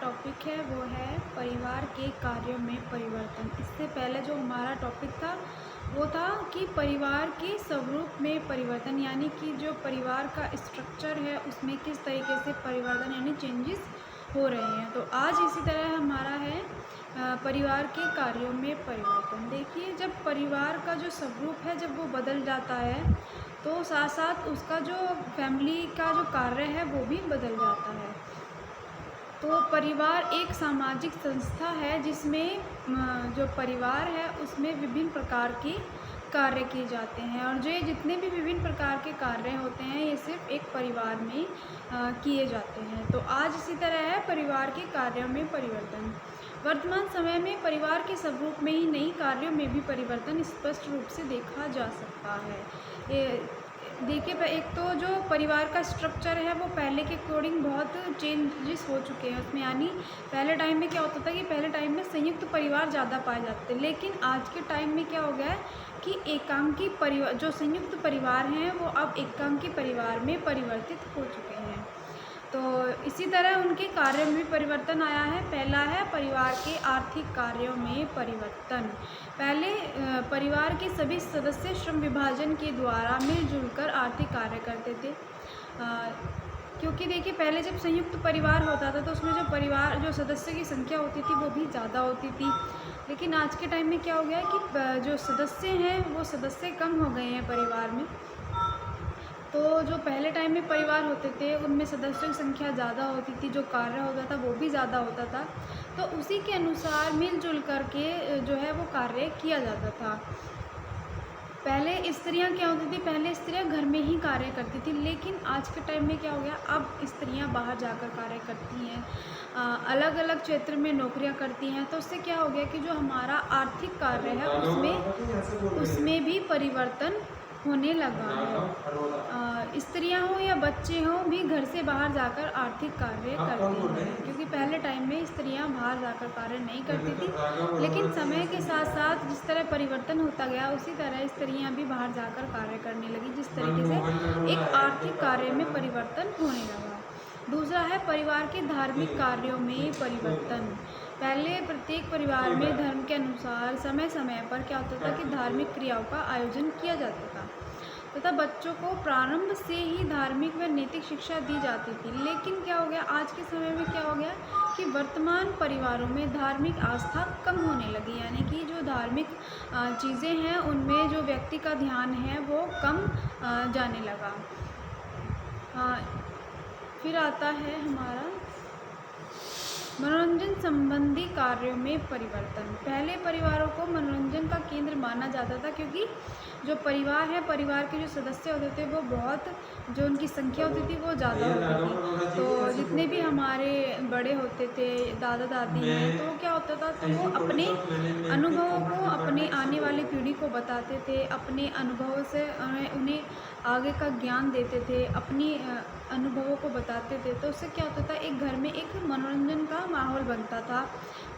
Topic है वो है परिवार के कार्यों में परिवर्तन। इससे पहले जो हमारा टॉपिक था वो था कि परिवार के स्वरूप में परिवर्तन, यानी कि जो परिवार का स्ट्रक्चर है उसमें किस तरीके से परिवर्तन यानी चेंजेस हो रहे हैं। तो आज इसी तरह हमारा है परिवार के कार्यों में परिवर्तन। देखिए, जब परिवार का जो स्वरूप है जब वो बदल जाता है तो साथ साथ उसका जो फैमिली का जो कार्य है वो भी बदल जाता है। तो परिवार एक सामाजिक संस्था है जिसमें जो परिवार है उसमें विभिन्न प्रकार के कार्य किए जाते हैं, और जो ये जितने भी विभिन्न प्रकार के कार्य होते हैं ये सिर्फ एक परिवार में किए जाते हैं। तो आज इसी तरह है परिवार के कार्यों में परिवर्तन। वर्तमान समय में परिवार के स्वरूप में ही नहीं, कार्यों में भी परिवर्तन स्पष्ट रूप से देखा जा सकता है। देखिए, एक तो जो परिवार का स्ट्रक्चर है वो पहले के अकॉर्डिंग बहुत चेंजेस हो चुके हैं उसमें। यानी पहले टाइम में क्या होता था कि पहले टाइम में संयुक्त परिवार ज़्यादा पाए जाते थे, लेकिन आज के टाइम में क्या हो गया है कि एकांकी परिवार, जो संयुक्त परिवार हैं वो अब एकांकी परिवार में परिवर्तित हो चुके हैं। तो इसी तरह उनके कार्य में भी परिवर्तन आया है। पहला है परिवार के आर्थिक कार्यों में परिवर्तन। पहले परिवार के सभी सदस्य श्रम विभाजन के द्वारा मिलजुल कर आर्थिक कार्य करते थे। क्योंकि देखिए, पहले जब संयुक्त परिवार होता था तो उसमें जो परिवार जो सदस्य की संख्या होती थी वो भी ज़्यादा होती थी, लेकिन आज के टाइम में क्या हो गया है कि जो सदस्य हैं वो सदस्य कम हो गए हैं परिवार में। तो जो पहले टाइम में परिवार होते थे उनमें सदस्यों की संख्या ज़्यादा होती थी, जो कार्य होता था वो भी ज़्यादा होता था, तो उसी के अनुसार मिलजुल करके जो है वो कार्य किया जाता था। पहले स्त्रियां क्या होती थी, पहले स्त्रियां घर में ही कार्य करती थी, लेकिन आज के टाइम में क्या हो गया, अब स्त्रियां बाहर जाकर कार्य करती हैं, अलग अलग क्षेत्र में नौकरियां करती हैं। तो उससे क्या हो गया कि जो हमारा आर्थिक कार्य है उसमें भी परिवर्तन होने लगा है। स्त्रियां हों या बच्चे हों भी घर से बाहर जाकर आर्थिक कार्य करती हैं, क्योंकि पहले टाइम में स्त्रियां बाहर जाकर कार्य नहीं करती थी, लेकिन समय के साथ साथ जिस तरह परिवर्तन होता गया उसी तरह स्त्रियां भी बाहर जाकर कार्य करने लगी, जिस तरीके से एक आर्थिक कार्य में परिवर्तन होने लगा। दूसरा है परिवार के धार्मिक कार्यों में परिवर्तन। पहले प्रत्येक परिवार में धर्म के अनुसार समय समय पर क्या होता था कि धार्मिक क्रियाओं का आयोजन किया जाता था तथा बच्चों को प्रारंभ से ही धार्मिक व नैतिक शिक्षा दी जाती थी। लेकिन क्या हो गया, आज के समय में क्या हो गया कि वर्तमान परिवारों में धार्मिक आस्था कम होने लगी, यानी कि जो धार्मिक चीज़ें हैं उनमें जो व्यक्ति का ध्यान है वो कम जाने लगा। फिर आता है हमारा मनोरंजन संबंधी कार्यों में परिवर्तन। पहले परिवारों को मनोरंजन का केंद्र माना जाता था, क्योंकि जो परिवार है, परिवार के जो सदस्य होते थे वो बहुत, जो उनकी संख्या होती थी वो ज़्यादा होती थी। तो जितने भी हमारे बड़े होते थे, दादा दादी हैं, तो क्या होता था, तो वो अपने अनुभवों को अपने आने वाली पीढ़ी को बताते थे, अपने अनुभवों से उन्हें आगे का ज्ञान देते थे, अपनी अनुभवों को बताते थे। तो उससे क्या होता था, एक घर में एक मनोरंजन का माहौल बनता था।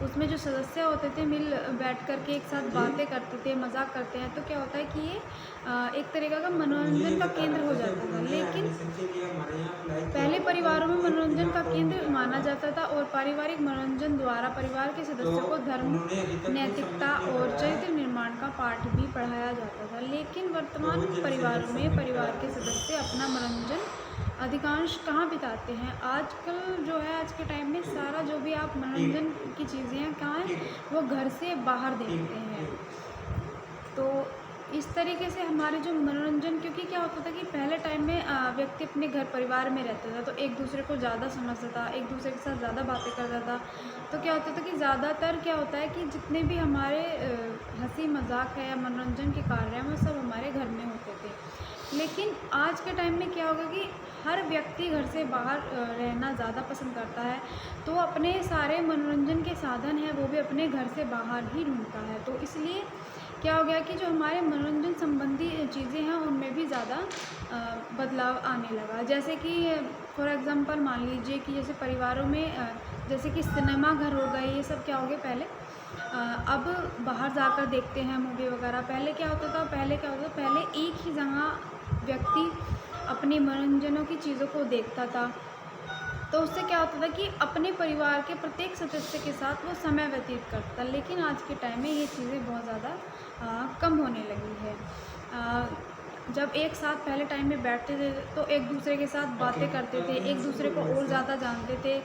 उसमें जो सदस्य होते थे मिल बैठ कर के एक साथ बातें करते थे, मजाक करते हैं, तो क्या होता है कि ये एक तरीका का मनोरंजन का केंद्र हो जाता था। लेकिन पहले परिवारों में मनोरंजन का केंद्र माना जाता था और पारिवारिक मनोरंजन द्वारा परिवार के सदस्यों को धर्म, नैतिकता और चरित्र निर्माण का पाठ भी पढ़ाया जाता था। लेकिन वर्तमान परिवारों में परिवार के सदस्य अपना मनोरंजन अधिकांश कहाँ बिताते हैं, आजकल जो है आज के टाइम में सारा जो भी आप मनोरंजन की चीज़ें हैं कहाँ हैं, वो घर से बाहर देखते हैं। तो इस तरीके से हमारे जो मनोरंजन, क्योंकि क्या होता था कि पहले टाइम में व्यक्ति अपने घर परिवार में रहता था तो एक दूसरे को ज़्यादा समझता था, एक दूसरे के साथ ज़्यादा बातें करता था। तो क्या होता था कि ज़्यादातर क्या होता है कि जितने भी हमारे हंसी मजाक है या मनोरंजन के कार्य हैं वो सब हमारे घर में होते थे। लेकिन आज के टाइम में क्या होगा कि हर व्यक्ति घर से बाहर रहना ज़्यादा पसंद करता है, तो अपने सारे मनोरंजन के साधन हैं वो भी अपने घर से बाहर ही ढूंढता है। तो इसलिए क्या हो गया कि जो हमारे मनोरंजन संबंधी चीज़ें हैं उनमें भी ज़्यादा बदलाव आने लगा। जैसे कि फॉर एग्ज़ाम्पल मान लीजिए कि जैसे परिवारों में जैसे कि सिनेमा घर हो गए, ये सब क्या हो गए पहले, अब बाहर जाकर देखते हैं मूवी वगैरह। पहले क्या होता था, पहले एक ही जगह व्यक्ति अपने मनोरंजनों की चीज़ों को देखता था। तो उससे क्या होता था कि अपने परिवार के प्रत्येक सदस्य के साथ वो समय व्यतीत करता। लेकिन आज के टाइम में ये चीज़ें बहुत ज़्यादा कम होने लगी है। जब एक साथ पहले टाइम में बैठते थे तो एक दूसरे के साथ बातें करते थे, एक दूसरे को और ज़्यादा जानते थे।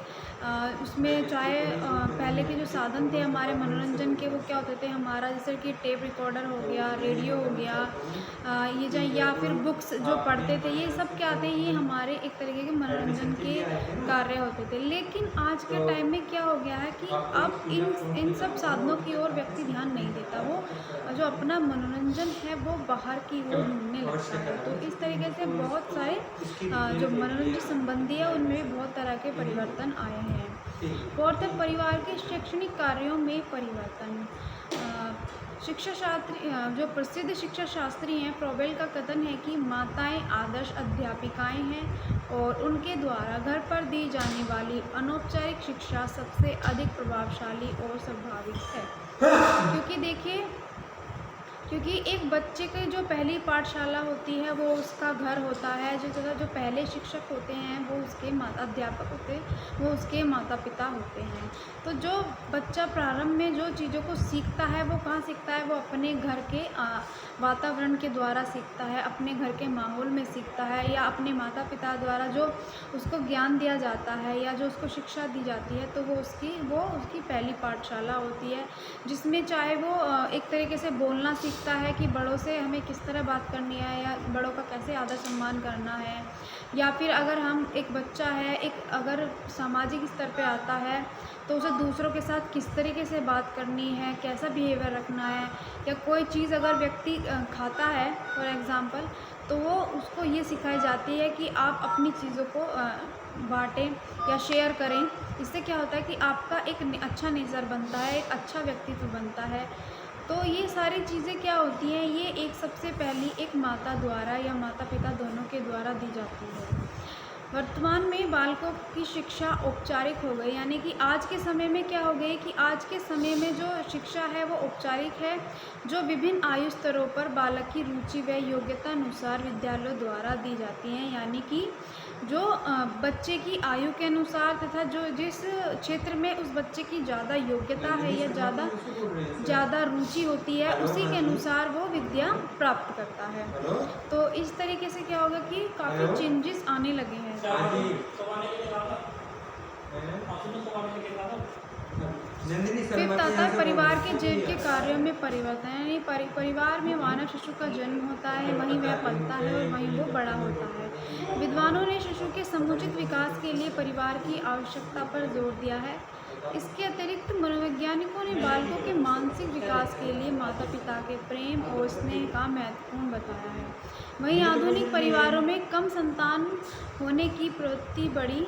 उसमें चाहे पहले के जो साधन थे हमारे मनोरंजन के, वो क्या होते थे हमारा, जैसे कि टेप रिकॉर्डर हो गया, रेडियो हो गया, ये जो या फिर बुक्स जो पढ़ते थे, ये सब क्या थे, ये हमारे एक तरीके के मनोरंजन के कार्य होते थे। लेकिन आज के टाइम में क्या हो गया है कि अब इन सब साधनों की ओर व्यक्ति ध्यान नहीं देता। वो जो अपना मनोरंजन है वो बाहर की ओर ढूँढने लगता है। तो इस तरीके से बहुत सारे जो मनोरंजन संबंधी है उनमें भी बहुत तरह के परिवर्तन आए हैं। फोर्थ है परिवार के शैक्षणिक कार्यों में परिवर्तन। शिक्षा शास्त्री जो प्रसिद्ध शिक्षा शास्त्री हैं फ्रोबेल का कथन है कि माताएं आदर्श अध्यापिकाएं हैं और उनके द्वारा घर पर दी जाने वाली अनौपचारिक शिक्षा सबसे अधिक प्रभावशाली और स्वाभाविक है। क्योंकि देखिए, क्योंकि एक बच्चे की जो पहली पाठशाला होती है वो उसका घर होता है। जो पहले शिक्षक होते हैं वो उसके अध्यापक होते हैं, वो उसके माता पिता होते हैं। तो जो बच्चा प्रारंभ में जो चीज़ों को सीखता है वो कहाँ सीखता है, वो अपने घर के वातावरण के द्वारा सीखता है, अपने घर के माहौल में सीखता है, या अपने माता पिता द्वारा जो उसको ज्ञान दिया जाता है या जो उसको शिक्षा दी जाती है, तो वो उसकी पहली पाठशाला होती है। जिसमें चाहे वो एक तरीके से बोलना सीखता है कि बड़ों से हमें किस तरह बात करनी है या बड़ों का कैसे आदर सम्मान करना है, या फिर अगर हम एक बच्चा है, एक अगर सामाजिक स्तर पे आता है तो उसे दूसरों के साथ किस तरीके से बात करनी है, कैसा बिहेवियर रखना है, या कोई चीज़ अगर व्यक्ति खाता है फॉर एग्ज़ाम्पल, तो वो उसको ये सिखाई जाती है कि आप अपनी चीज़ों को बाँटें या शेयर करें। इससे क्या होता है कि आपका एक अच्छा नेचर बनता है, एक अच्छा व्यक्तित्व बनता है। तो ये सारी चीज़ें क्या होती हैं, ये एक सबसे पहली एक माता द्वारा या माता पिता दोनों के द्वारा दी जाती है। वर्तमान में बालकों की शिक्षा औपचारिक हो गई, यानी कि आज के समय में क्या हो गई कि आज के समय में जो शिक्षा है वो औपचारिक है, जो विभिन्न आयु स्तरों पर बालक की रुचि व योग्यता अनुसार विद्यालयों द्वारा दी जाती हैं। यानी कि जो बच्चे की आयु के अनुसार तथा जो जिस क्षेत्र में उस बच्चे की ज़्यादा योग्यता है या ज़्यादा रुचि होती है, उसी के अनुसार वो विद्या प्राप्त करता है। तो इस तरीके से क्या होगा कि काफ़ी चेंजेस आने लगे हैं। फिफ्थ आता है परिवार के जीव के कार्यों में परिवर्तन। यानी परिवार में मानव शिशु का जन्म होता है, वहीं वह पलता है और वहीं वो बड़ा होता है। विद्वानों ने शिशु के समुचित विकास के लिए परिवार की आवश्यकता पर जोर दिया है। इसके अतिरिक्त मनोवैज्ञानिकों ने बालकों के मानसिक विकास के लिए माता पिता के प्रेम और स्नेह का महत्वपूर्ण बताया है। वहीं आधुनिक परिवारों में कम संतान होने की प्रवृत्ति बढ़ी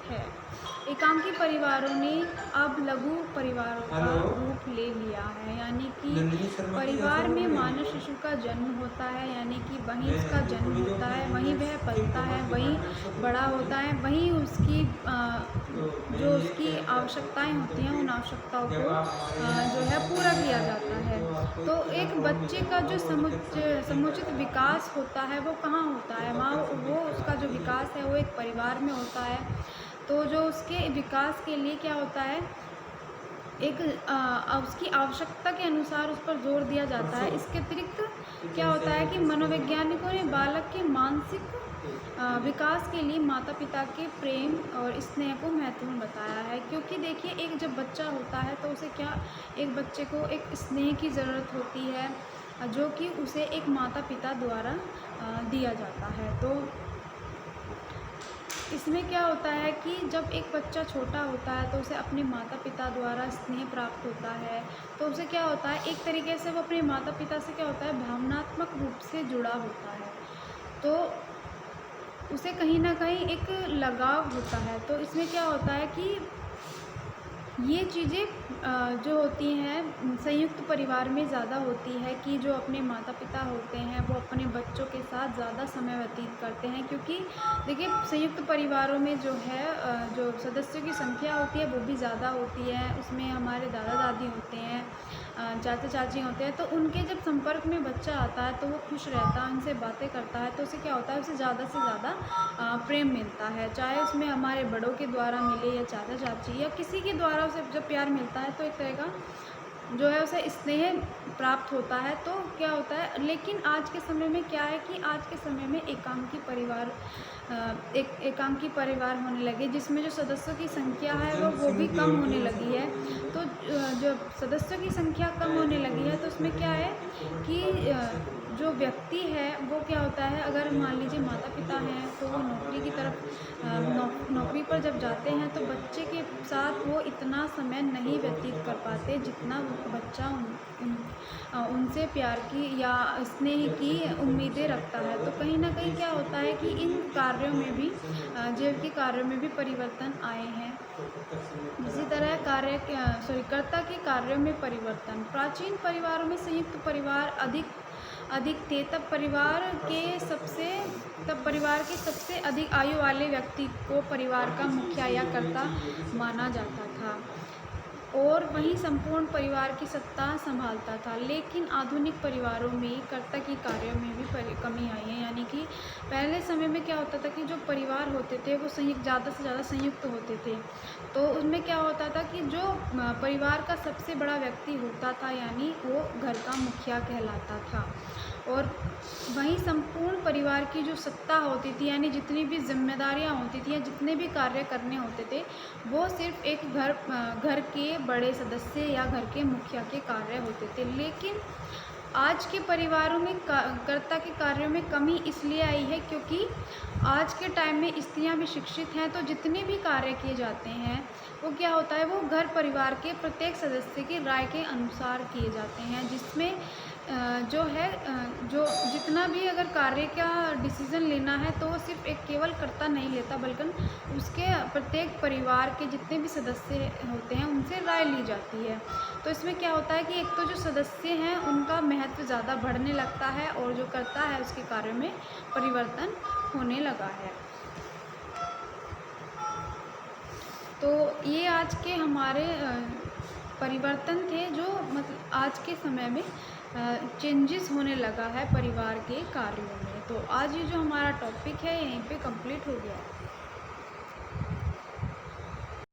है। एकांकी परिवारों ने अब लघु परिवारों का रूप ले लिया है। यानी कि परिवार में मानव शिशु का जन्म होता है, यानी कि वहीं उसका जन्म होता है, वहीं वह पलता है, वहीं बड़ा होता है, वहीं उसकी जो उसकी आवश्यकताएं होती हैं उन आवश्यकताओं को जो है पूरा किया जाता है। तो एक बच्चे का जो समुचित विकास होता है वो कहाँ होता है, वहाँ वो उसका जो विकास है वो एक परिवार में होता है। तो जो उसके विकास के लिए क्या होता है, एक उसकी आवश्यकता के अनुसार उस पर जोर दिया जाता है। इसके अतिरिक्त क्या होता है कि मनोवैज्ञानिकों ने बालक के मानसिक विकास के लिए माता पिता के प्रेम और स्नेह को महत्वपूर्ण बताया है। क्योंकि देखिए, एक जब बच्चा होता है तो उसे क्या, एक बच्चे को एक स्नेह की ज़रूरत होती है जो कि उसे एक माता पिता द्वारा दिया जाता है। तो इसमें क्या होता है कि जब एक बच्चा छोटा होता है तो उसे अपने माता पिता द्वारा स्नेह प्राप्त होता है। तो उसे क्या होता है, एक तरीके से वो अपने माता पिता से क्या होता है, भावनात्मक रूप से जुड़ा होता है। तो उसे कहीं ना कहीं एक लगाव होता है। तो इसमें क्या होता है कि ये चीज़ें जो होती हैं संयुक्त परिवार में ज़्यादा होती है कि जो अपने माता-पिता होते हैं वो अपने बच्चों के साथ ज़्यादा समय व्यतीत करते हैं, क्योंकि देखिए संयुक्त परिवारों में जो है जो सदस्यों की संख्या होती है वो भी ज़्यादा होती है। उसमें हमारे दादा-दादी होते हैं, चाचा-चाची होते हैं, तो उनके जब संपर्क में बच्चा आता है तो वो खुश रहता है, उनसे बातें करता है, तो उससे क्या होता है, उसे ज़्यादा से ज़्यादा प्रेम मिलता है। चाहे उसमें हमारे बड़ों के द्वारा मिले या चाचा-चाची या किसी के द्वारा उसे जब प्यार मिलता है तो एक तरह का जो है उसे स्नेह प्राप्त होता है। तो क्या होता है, लेकिन आज के समय में क्या है कि आज के समय में एकांकी परिवार एकांकी परिवार होने लगे, जिसमें जो सदस्यों की संख्या है वो भी कम होने लगी है। तो जब सदस्यों की संख्या कम होने लगी है तो उसमें क्या है कि जो व्यक्ति है वो क्या होता है, अगर मान लीजिए माता-पिता हैं तो वो नौकरी की तरफ नौकरी पर जब जाते हैं तो बच्चे के साथ वो इतना समय नहीं व्यतीत कर पाते जितना बच्चा उनसे प्यार की या स्नेह की उम्मीदें रखता है। तो कहीं न कहीं क्या होता है कि इन कार्यों में भी जीवन के कार्यों में भी परिवर्तन आए हैं। इसी तरह कर्ता के कार्यों में परिवर्तन। प्राचीन परिवारों में संयुक्त परिवार अधिक अधिक थे। तब परिवार के सबसे अधिक आयु वाले व्यक्ति को परिवार का मुखिया या कर्ता माना जाता था और वहीं संपूर्ण परिवार की सत्ता संभालता था। लेकिन आधुनिक परिवारों में कर्ता की कार्यों में भी कमी आई है, यानी कि पहले समय में क्या होता था कि जो परिवार होते थे वो ज़्यादा से ज़्यादा संयुक्त होते थे। तो उसमें क्या होता था कि जो परिवार का सबसे बड़ा व्यक्ति होता था, यानी वो घर का मुखिया कहलाता था और वहीं संपूर्ण परिवार की जो सत्ता होती थी, यानी जितनी भी ज़िम्मेदारियाँ होती थी या जितने भी कार्य करने होते थे, वो सिर्फ़ एक घर के बड़े सदस्य या घर के मुखिया के कार्य होते थे। लेकिन आज के परिवारों में कर्ता के कार्यों में कमी इसलिए आई है क्योंकि आज के टाइम में स्त्रियां भी शिक्षित हैं, तो जितने भी कार्य किए जाते हैं वो क्या होता है, वो घर परिवार के प्रत्येक सदस्य की राय के अनुसार किए जाते हैं, जिसमें जो जितना भी अगर कार्य का डिसीज़न लेना है तो वो सिर्फ़ एक केवल कर्ता नहीं लेता, बल्कि उसके प्रत्येक परिवार के जितने भी सदस्य होते हैं उनसे राय ली जाती है। तो इसमें क्या होता है कि एक तो जो सदस्य हैं उनका महत्व ज़्यादा बढ़ने लगता है और जो कर्ता है उसके कार्यों में परिवर्तन होने लगा है। तो ये आज के हमारे परिवर्तन थे जो मतलब आज के समय में चेंजेस होने लगा है परिवार के कार्यों में। तो आज ये जो हमारा टॉपिक है यहीं पे कंप्लीट हो गया है।